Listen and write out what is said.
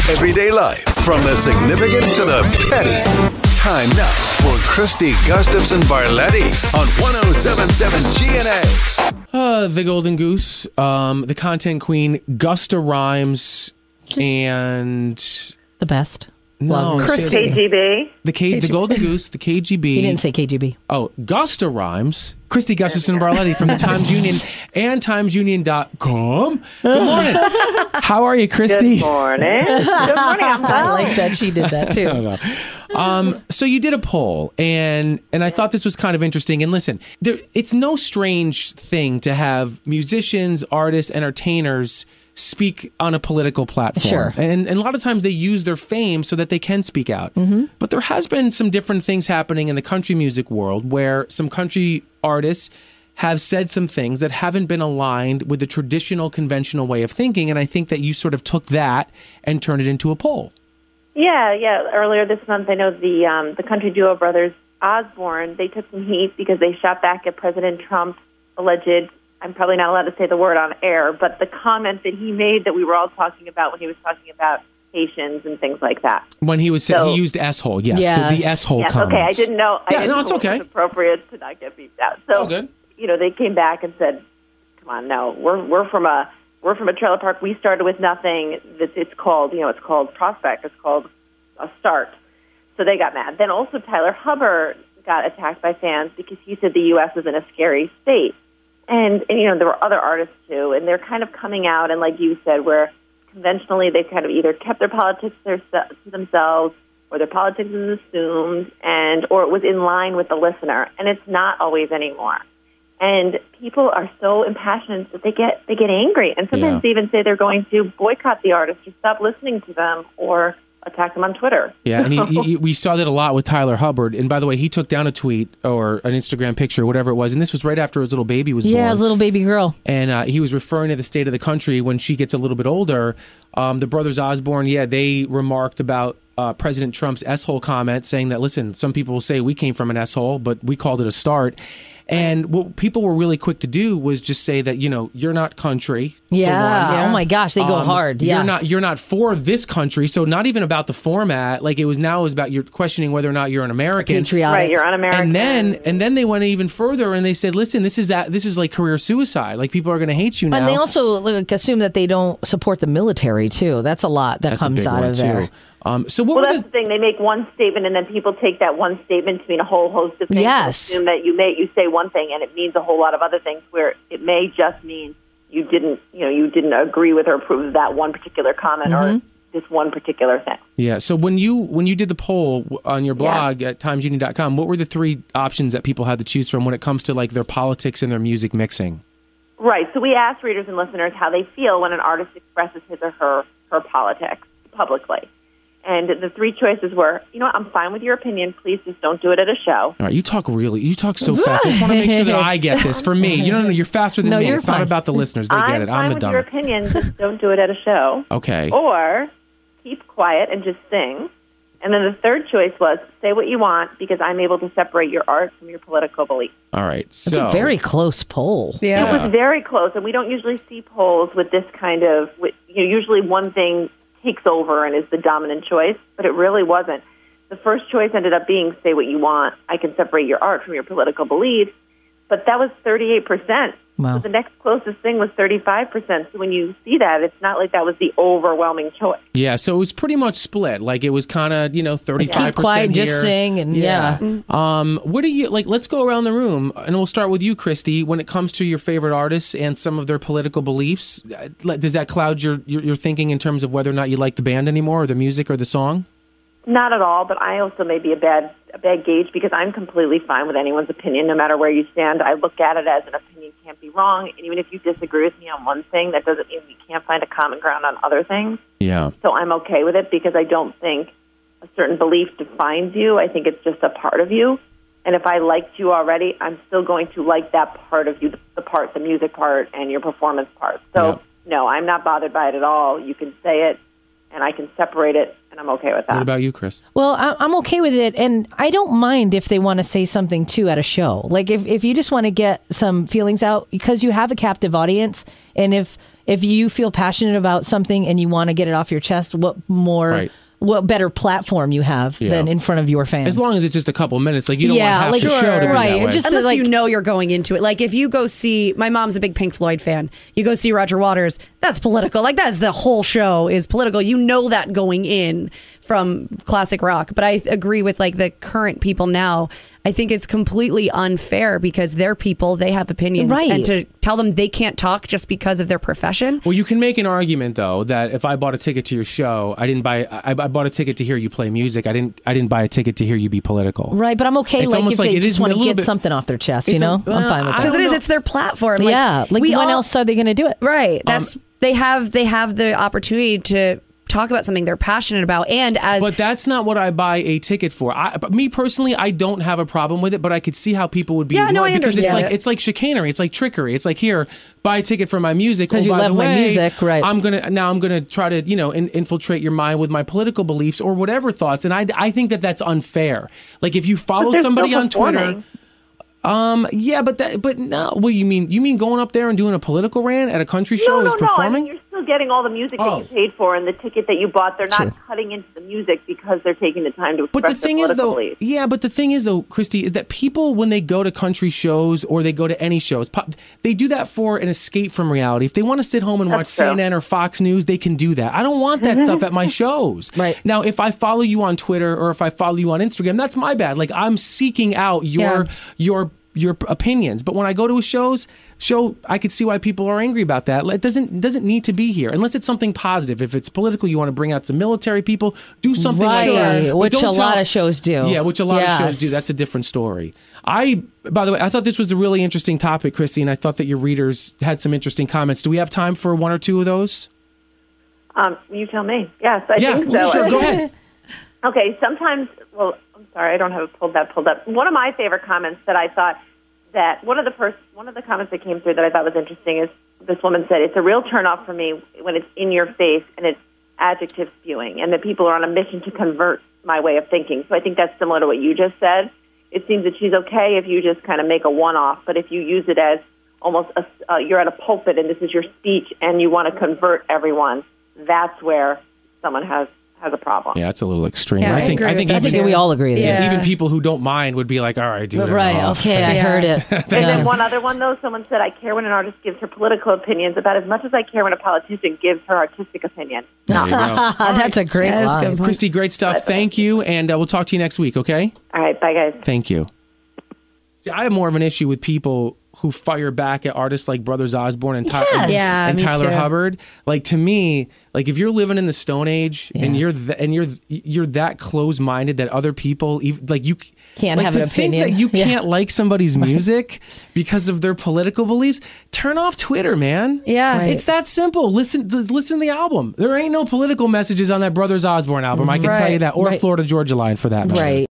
everyday life, from the significant to the petty. Time now for Christy Gustafson Barletti on 107.7 GNA. The Golden Goose, the content queen, Gusta Rhymes, and... The best. No, Christy. KGB. The Golden Goose, the KGB. He didn't say KGB. Oh, Gusta Rhymes, Christy Gustafson Barletti from the Times Union and TimesUnion.com. Good morning. How are you, Christy? Good morning. Good morning. I'm well. I like that she did that too. So you did a poll, and I thought this was kind of interesting. And listen, it's no strange thing to have musicians, artists, entertainers speak on a political platform. Sure. And a lot of times they use their fame so that they can speak out. Mm-hmm. But there has been some different things happening in the country music world where some country artists have said some things that haven't been aligned with the traditional conventional way of thinking. And I think that you sort of took that and turned it into a poll. Yeah. Earlier this month, I know the country duo brothers Osborne, they took some heat because they shot back at President Trump's alleged, I'm probably not allowed to say the word on air, but the comment that he made that we were all talking about when he was talking about Haitians and things like that. When he was saying, he used S-hole, yes. The S-hole comment. Okay, I didn't know. I didn't know it's okay. It was appropriate to not get beeped out. So, good. They came back and said, "Come on, no, we're from a trailer park. We started with nothing. It's called Prospect. It's called a start." So they got mad. Then also Tyler Hubbard got attacked by fans because he said the U.S. was in a scary state. And there were other artists, too, and they're kind of coming out, and like you said, where conventionally they've kind of either kept their politics to themselves or their politics is assumed, or it was in line with the listener, and it's not always anymore. And people are so impassioned that they get angry, and sometimes they even say they're going to boycott the artist or stop listening to them or attack them on Twitter. Yeah, and we saw that a lot with Tyler Hubbard. And by the way, he took down a tweet or an Instagram picture, whatever it was, and this was right after his little baby was born. Yeah, his little baby girl. And he was referring to the state of the country when she gets a little bit older. The brothers Osborne, they remarked about President Trump's S-hole comment, saying that, listen, some people will say we came from an S-hole, but we called it a start. And what people were really quick to do was just say that, you're not country. Yeah. Oh my gosh, they go hard. Yeah. You're not for this country. So not even about the format. Like it was about you're questioning whether or not you're an American. Patriotic. Right, you're un-American. And then they went even further and they said, listen, this is like career suicide. Like people are going to hate you now. And they also assume that they don't support the military too. That's a lot that comes out of there. That's the thing. They make one statement, and then people take that one statement to mean a whole host of things. Yes. Assume that you say one thing, and it means a whole lot of other things. Where it may just mean you didn't agree with or approve of that one particular comment or this one particular thing. Yeah. So when you did the poll on your blog at TimesUnion.com, what were the three options that people had to choose from when it comes to like their politics and their music mixing? Right. So we asked readers and listeners how they feel when an artist expresses his or her politics publicly. And the three choices were, I'm fine with your opinion. Please just don't do it at a show. All right, you talk so fast. I just want to make sure that I get this. For me, you're faster than me. It's not about the listeners. They get it. I'm the dumb. I'm fine with your opinion. Just don't do it at a show. Okay. Or keep quiet and just sing. And then the third choice was say what you want because I'm able to separate your art from your political beliefs. All right. So it's a very close poll. Yeah. It was very close, and we don't usually see polls with this kind of. Usually one thing takes over and is the dominant choice, but it really wasn't. The first choice ended up being say what you want. I can separate your art from your political beliefs, but that was 38%. Wow. So the next closest thing was 35%. So when you see that, it's not like that was the overwhelming choice. Yeah, so it was pretty much split. Like it was kind of, 35% keep quiet, here. just sing, and What do you, let's go around the room, and we'll start with you, Christy. When it comes to your favorite artists and some of their political beliefs, does that cloud your thinking in terms of whether or not you like the band anymore, or the music, or the song? Not at all, but I also may be a bad gauge because I'm completely fine with anyone's opinion, no matter where you stand. I look at it as an opinion can't be wrong, and even if you disagree with me on one thing, that doesn't mean we can't find a common ground on other things. Yeah. So I'm okay with it because I don't think a certain belief defines you. I think it's just a part of you. And if I liked you already, I'm still going to like that part of you, the music part and your performance part. So, no, I'm not bothered by it at all. You can say it, and I can separate it, and I'm okay with that. What about you, Chris? Well, I'm okay with it, and I don't mind if they want to say something, too, at a show. Like, if you just want to get some feelings out, because you have a captive audience, and if if you feel passionate about something and you want to get it off your chest, what better platform you have than in front of your fans? As long as it's just a couple minutes, like you don't want half the show to be that way. Just unless you know you're going into it. Like if you go see, my mom's a big Pink Floyd fan. You go see Roger Waters, that's political. Like that's the whole show is political. You know that going in from classic rock. But I agree with like the current people now. I think it's completely unfair because they're people, they have opinions, and to tell them they can't talk just because of their profession. Well, you can make an argument though that if I bought a ticket to your show, I bought a ticket to hear you play music. I didn't buy a ticket to hear you be political. Right, but I'm okay. It's like if like they just want to get something off their chest, you know, I'm fine with that. Because it's their platform. Like, when else are they going to do it? Right. That's they have the opportunity to talk about something they're passionate about, but that's not what I buy a ticket for. Me personally, I don't have a problem with it, but I could see how people would be annoyed because it's like chicanery, it's like trickery. It's like, here, buy a ticket for my music because you love my music, right? I'm gonna try to infiltrate your mind with my political beliefs or whatever thoughts, and I think that's unfair. Like if you follow somebody on Twitter. But no. Well, you mean going up there and doing a political rant at a country show is performing? I mean, you're still getting all the music that you paid for and the ticket that you bought. They're not cutting into the music because they're taking the time to express their political beliefs. But the thing is, though, Christy, is that people, when they go to country shows or they go to any shows, they do that for an escape from reality. If they want to sit home and watch CNN or Fox News, they can do that. I don't want that stuff at my shows. Right. Now, if I follow you on Twitter or if I follow you on Instagram, that's my bad. Like, I'm seeking out your opinions, but when I go to a show, I could see why people are angry about that. It doesn't need to be here unless it's something positive. If it's political, you want to bring out some military people, do something which a lot of shows do. Yeah, which a lot of shows do. That's a different story. By the way, I thought this was a really interesting topic, Christy, and I thought that your readers had some interesting comments. Do we have time for one or two of those? You tell me. Yes, I think so. Sure, go ahead. Okay, sometimes, I'm sorry, I don't have it pulled up. One of my favorite comments that I thought that one of the comments that came through that I thought was interesting is this woman said, "It's a real turnoff for me when it's in your face and it's adjective spewing, and that people are on a mission to convert my way of thinking." So I think that's similar to what you just said. It seems that she's okay if you just kind of make a one-off, but if you use it as almost you're at a pulpit and this is your speech and you want to convert everyone, that's where someone has a problem. Yeah, it's a little extreme. Yeah, I think we all agree with that. Even people who don't mind would be like, all right, dude. Right, okay, I heard it. And then one other one, though, someone said, "I care when an artist gives her political opinions about as much as I care when a politician gives her artistic opinion." That's a great line. Christy, great stuff. Thank you, and we'll talk to you next week, okay? All right, bye, guys. Thank you. See, I have more of an issue with people who fire back at artists like Brothers Osborne and Tyler Hubbard. Like, to me, like if you're living in the Stone Age and you're that close-minded that other people you can't have an opinion, that you can't like somebody's music because of their political beliefs, turn off Twitter, man. Yeah, it's that simple. Listen to the album. There ain't no political messages on that Brothers Osborne album. I can tell you that, or Florida Georgia Line for that matter. Right.